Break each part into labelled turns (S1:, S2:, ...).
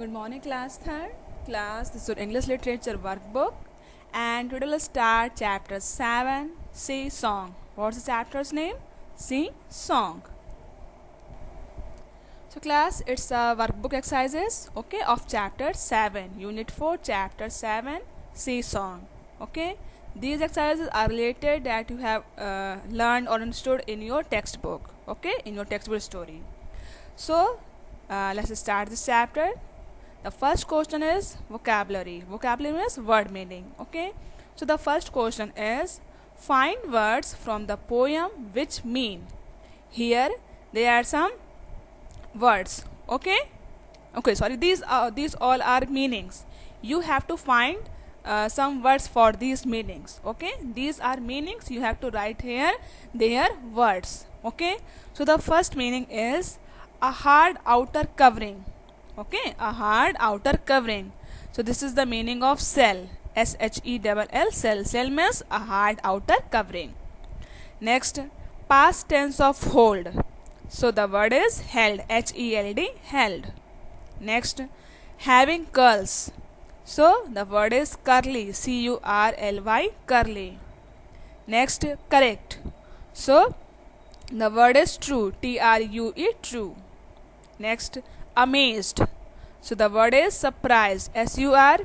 S1: Good morning, class third. Class, this is your English literature workbook, and today we'll start chapter 7, Sea Song. What's the chapter's name? Sea Song. So, class, it's a workbook exercises, okay, of chapter 7, unit 4, chapter 7, Sea Song. Okay, these exercises are related that you have learned or understood in your textbook, okay, in your textbook story. So, let's start this chapter. The first question is vocabulary. Vocabulary means word meaning. Okay. So the first question is find words from the poem which mean. Here there are some words. Okay. Okay. Sorry. These all are meanings. You have to find some words for these meanings. Okay. These are meanings. You have to write here their words. Okay. So the first meaning is a hard outer covering. Okay, a hard outer covering. So this is the meaning of shell. shell, shell. Shell means a hard outer covering. Next, past tense of hold. So the word is held. held, held. Next, having curls. So the word is curly. curly, curly. Next, correct. So the word is true. true, true. Next, amazed. So the word is surprised. surprised,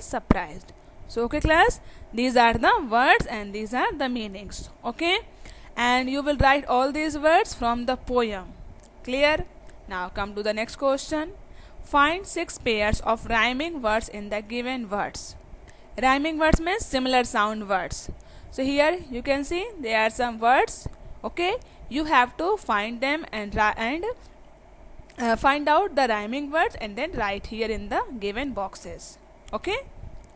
S1: surprised. So okay class, these are the words and these are the meanings. Okay, and you will write all these words from the poem. Clear? Now come to the next question. Find 6 pairs of rhyming words in the given words. Rhyming words means similar sound words. So here you can see there are some words. Okay, you have to find them and find out the rhyming words and then write here in the given boxes. Okay,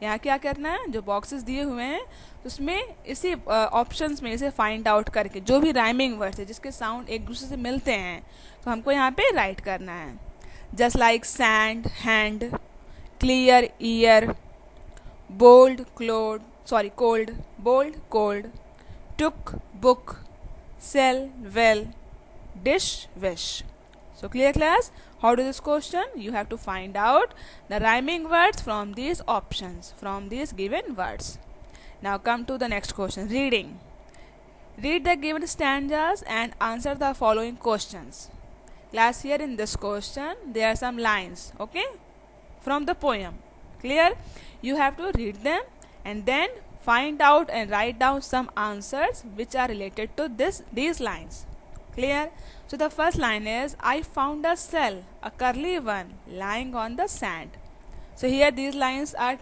S1: यहाँ क्या करना है, जो boxes दिए हुए हैं उसमें इसी ऑप्शंस में से फाइंड आउट करके जो भी राइमिंग वर्ड्स है जिसके साउंड एक दूसरे से मिलते हैं तो हमको यहाँ पे राइट करना है. Just like sand, hand, clear, ear, bold, cold, bold, cold, took, book, sell, well, dish, wish. So clear class? How to this question? You have to find out the rhyming words from these options, from these given words. Now come to the next question. Reading. Read the given stanzas and answer the following questions. Class, here in this question there are some lines, okay, from the poem. Clear? You have to read them and then find out and write down some answers which are related to these lines. Clear? So the first line is I found a shell, a curly one, lying on the sand. So here these lines are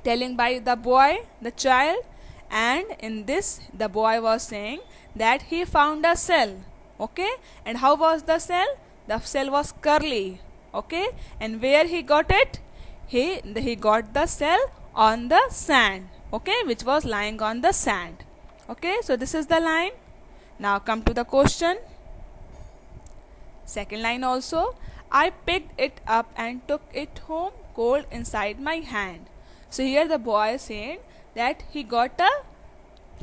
S1: telling by the boy, the child, and in this the boy was saying that he found a shell. Okay, and how was the shell? The shell was curly. Okay, and where he got it? He got the shell on the sand. Okay, which was lying on the sand. Okay, so this is the line. Now come to the question. Second line also, I picked it up and took it home cold inside my hand. So here the boy said that he got a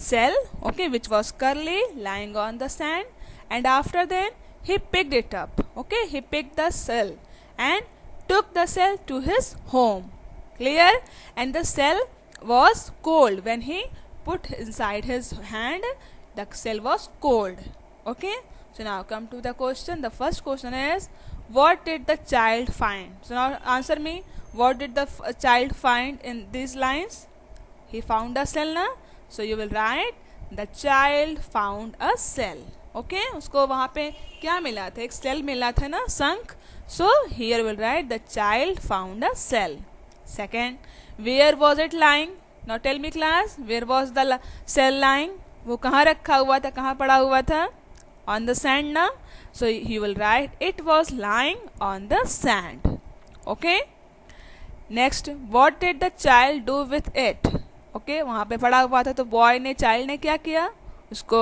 S1: shell, okay, which was curly, lying on the sand, and after that he picked it up. Okay, he picked the shell and took the shell to his home. Clear? And the shell was cold when he put inside his hand. The shell was cold. Okay. So now come to the question. The first question is, what did the child find? So now answer me. What did the child find in these lines? He found a shell ना? So you will write the child found a shell. Okay? उसको वहाँ पे क्या मिला था? एक shell मिला था ना? Sunk. So here will write the child found a shell. Second, where was it lying? Now tell me class, where was the shell lying? वो कहाँ रखा हुआ था, कहाँ पड़ा हुआ था? On the sand ना. So he will write it was lying on the sand. Okay. Next, what did the child do with it? Okay, वहाँ पे पड़ा हुआ था तो boy ने, child ने क्या किया? उसको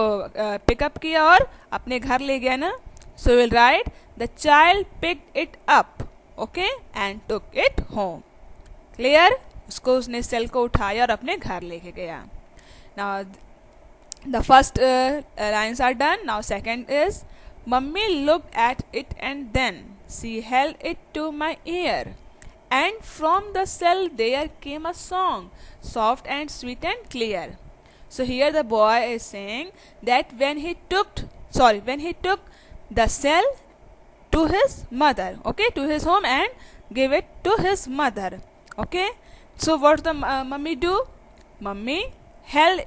S1: pick-up किया और अपने घर ले गया ना. So he will write the child picked it up, okay, and took it home. Clear? उसको उसने shell को उठाया और अपने घर लेके गया. Now the first lines are done. Now second is Mummy looked at it and then She held it to my ear. And from the cell there came a song, soft and sweet and clear. So here the boy is saying that when he took the cell to his mother, okay, to his home, and gave it to his mother, okay. So what the mummy do? Mummy held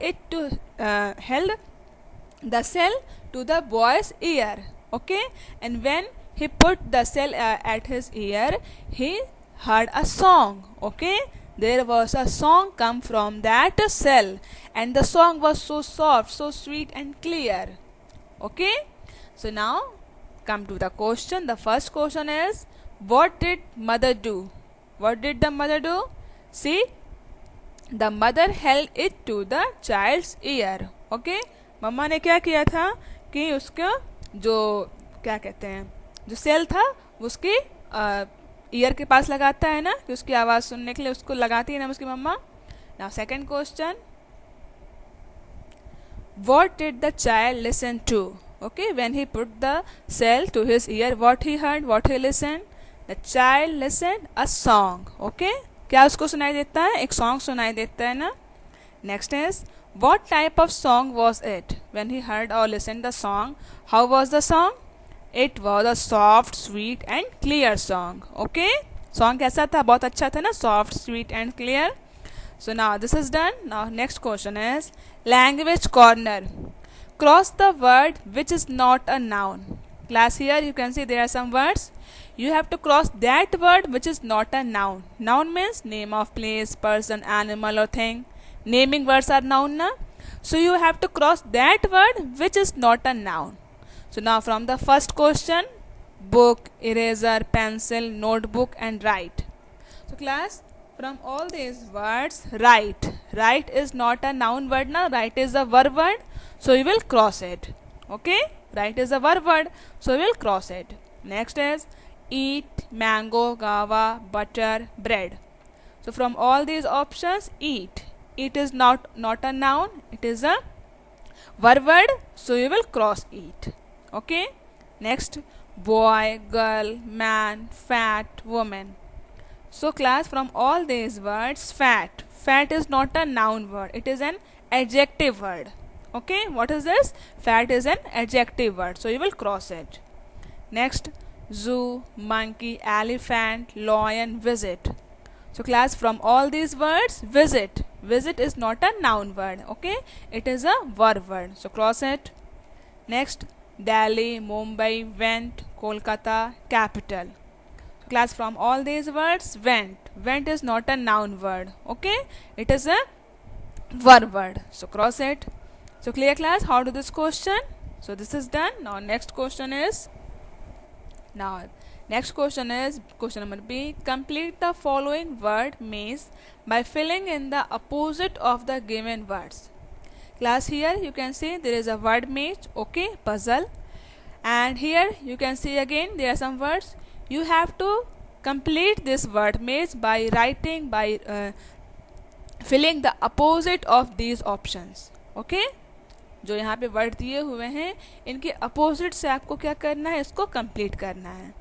S1: the cell to the boy's ear, okay, and when he put the cell at his ear, he heard a song, okay. There was a song come from that cell, and the song was so soft, so sweet and clear, okay. So now come to the question. The first question is, what did mother do? What did the mother do? See, the mother held it to the child's ear, okay. मम्मा ने क्या किया था कि उसका जो क्या कहते हैं जो सेल था उसके ईयर के पास लगाता है ना, कि उसकी आवाज़ सुनने के लिए उसको लगाती है ना उसकी मम्मा. Now second question, what did the child listen to? Okay, when he put the cell to his ear, what he heard, what he listened? The child listened a song. Okay, क्या उसको सुनाई देता है? एक song सुनाई देता है ना. Next is, what type of song was it? When he heard or listened the song, how was the song? It was a soft, sweet and clear song. Okay, song कैसा था? बहुत अच्छा था ना, soft, sweet and clear. So now this is done. Now next question is language corner. Cross the word which is not a noun. Class, here you can see there are some words. You have to cross that word which is not a noun. Noun means name of place, person, animal or thing. Naming words are noun na. So you have to cross that word which is not a noun. So now from the first question, book, eraser, pencil, notebook and write. So class, from all these words, write. Write is not a noun word na. Write is a verb word. So you will cross it. Okay. Write is a verb word. So you will cross it. Next is eat, mango, guava, butter, bread. So from all these options, eat. Eat is not a noun. It is a verb word. So you will cross eat. Okay. Next, boy, girl, man, fat, woman. So class, from all these words, fat. Fat is not a noun word. It is an adjective word. Okay. What is this? Fat is an adjective word. So you will cross it. Next, zoo, monkey, elephant, lion, visit. So class, from all these words, visit. Visit is not a noun word. Okay. It is a verb word. So cross it. Next, Delhi, Mumbai, went, Kolkata, capital. So class, from all these words, went. Went is not a noun word. Okay. It is a verb word. So cross it. So clear class, how to this question? So this is done. Now next question is question number B. Complete the following word maze by filling in the opposite of the given words. Class, here you can see there is a word maze, okay, puzzle, and here you can see again there are some words. You have to complete this word maze by writing, by filling the opposite of these options. Okay, जो यहाँ पे word दिए हुए हैं इनके opposite से आपको क्या करना है, इसको कंप्लीट करना है.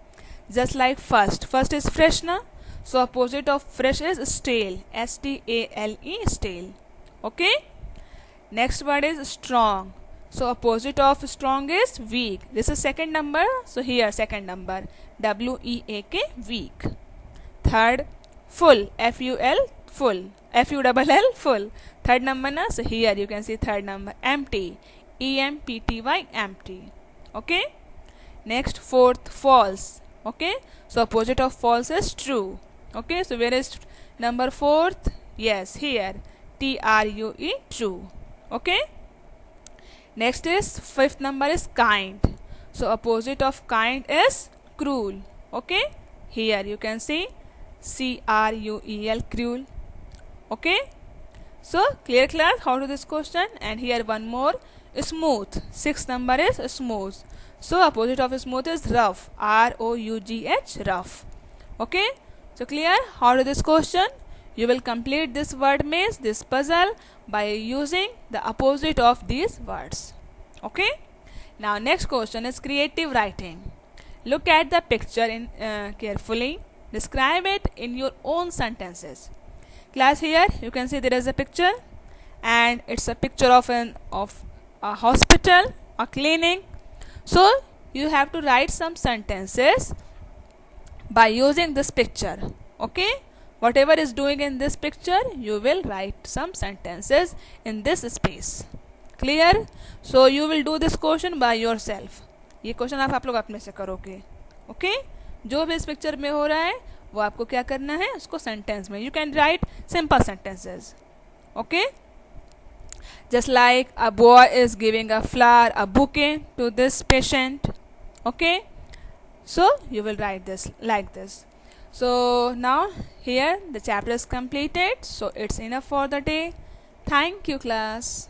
S1: Just like first is fresh ना, so opposite of fresh is stale, STALE, stale. Okay. Next word is strong, so opposite of strong is weak. This is second number, so here second number WEAK, weak. Third, full, FULL, full. Third number na, so here you can see third number. Empty, EMPTY, empty. Okay. Next, fourth, false. Okay, so opposite of false is true. Okay, so where is number fourth? Yes, here, TRUE, true. Okay. Next is fifth number is kind, so opposite of kind is cruel. Okay, here you can see CRUEL, cruel. Okay. So clear class, how to this question? And here one more, smooth. Sixth number is smooth, so opposite of smooth is rough, ROUGH, rough. Okay. So clear, how to this question? You will complete this word maze, this puzzle, by using the opposite of these words. Okay. Now next question is creative writing. Look at the picture in carefully. Describe it in your own sentences. Class, here you can see there is a picture, and it's a picture of a hospital, a clinic. So you have to write some sentences by using this picture. Okay, whatever is doing in this picture, you will write some sentences in this space. Clear? So you will do this question by yourself. ये question आप लोग अपने से करोगे. Okay, जो भी इस picture में हो रहा है वो आपको क्या करना है, उसको सेंटेंस में. You can write simple sentences. Okay, just like a boy is giving a flower, a bouquet to this patient. Okay, so you will write this like this. So now here the chapter is completed, so it's enough for the day. Thank you, class.